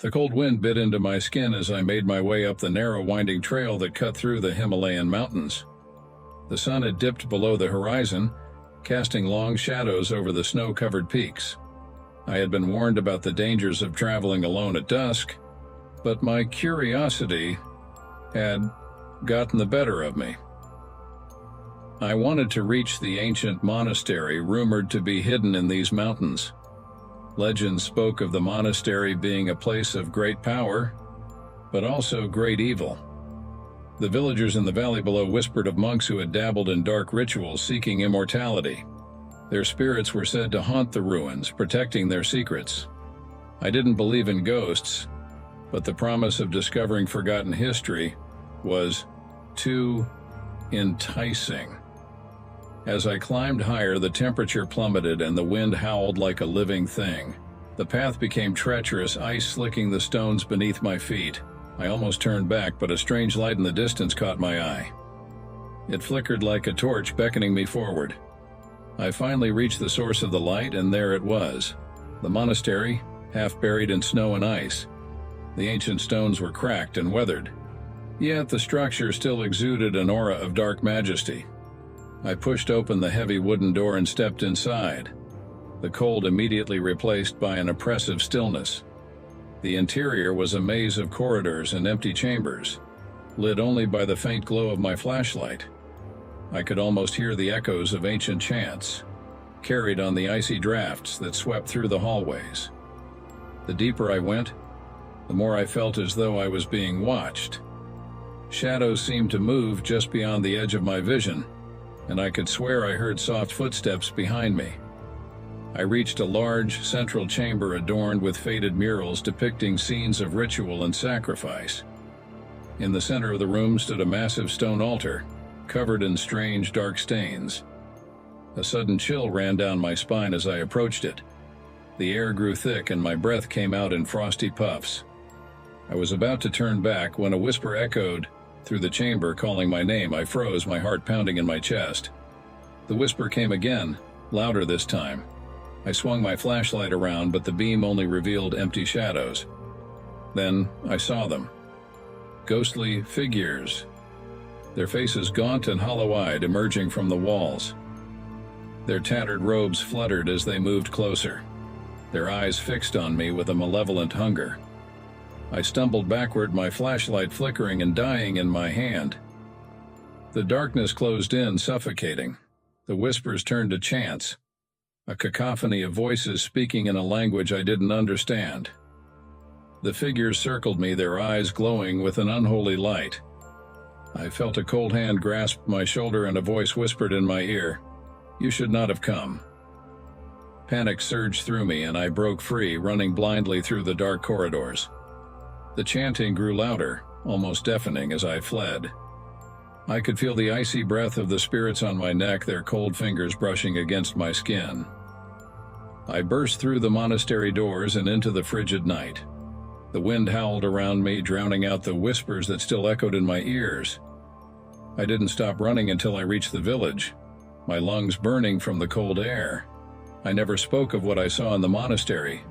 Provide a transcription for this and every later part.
The cold wind bit into my skin as I made my way up the narrow winding trail that cut through the Himalayan mountains. The sun had dipped below the horizon, casting long shadows over the snow-covered peaks. I had been warned about the dangers of traveling alone at dusk, but my curiosity had gotten the better of me. I wanted to reach the ancient monastery rumored to be hidden in these mountains. Legend spoke of the monastery being a place of great power, but also great evil. The villagers in the valley below whispered of monks who had dabbled in dark rituals seeking immortality. Their spirits were said to haunt the ruins, protecting their secrets. I didn't believe in ghosts, but the promise of discovering forgotten history was too enticing. As I climbed higher, the temperature plummeted and the wind howled like a living thing. The path became treacherous, ice slicking the stones beneath my feet. I almost turned back, but a strange light in the distance caught my eye. It flickered like a torch, beckoning me forward. I finally reached the source of the light, and there it was. The monastery, half buried in snow and ice. The ancient stones were cracked and weathered, yet the structure still exuded an aura of dark majesty. I pushed open the heavy wooden door and stepped inside, the cold immediately replaced by an oppressive stillness. The interior was a maze of corridors and empty chambers, lit only by the faint glow of my flashlight. I could almost hear the echoes of ancient chants, carried on the icy drafts that swept through the hallways. The deeper I went, the more I felt as though I was being watched. Shadows seemed to move just beyond the edge of my vision, and I could swear I heard soft footsteps behind me. I reached a large, central chamber adorned with faded murals depicting scenes of ritual and sacrifice. In the center of the room stood a massive stone altar, covered in strange, dark stains. A sudden chill ran down my spine as I approached it. The air grew thick and my breath came out in frosty puffs. I was about to turn back when a whisper echoed through the chamber, calling my name. I froze, my heart pounding in my chest. The whisper came again, louder this time. I swung my flashlight around, but the beam only revealed empty shadows. Then I saw them. Ghostly figures, their faces gaunt and hollow-eyed, emerging from the walls. Their tattered robes fluttered as they moved closer, their eyes fixed on me with a malevolent hunger. I stumbled backward, my flashlight flickering and dying in my hand. The darkness closed in, suffocating. The whispers turned to chants, a cacophony of voices speaking in a language I didn't understand. The figures circled me, their eyes glowing with an unholy light. I felt a cold hand grasp my shoulder and a voice whispered in my ear, "You should not have come." Panic surged through me and I broke free, running blindly through the dark corridors. The chanting grew louder, almost deafening as I fled. I could feel the icy breath of the spirits on my neck, their cold fingers brushing against my skin. I burst through the monastery doors and into the frigid night. The wind howled around me, drowning out the whispers that still echoed in my ears. I didn't stop running until I reached the village, my lungs burning from the cold air. I never spoke of what I saw in the monastery,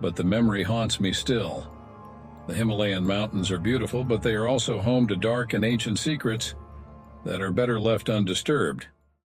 but the memory haunts me still. The Himalayan mountains are beautiful, but they are also home to dark and ancient secrets that are better left undisturbed.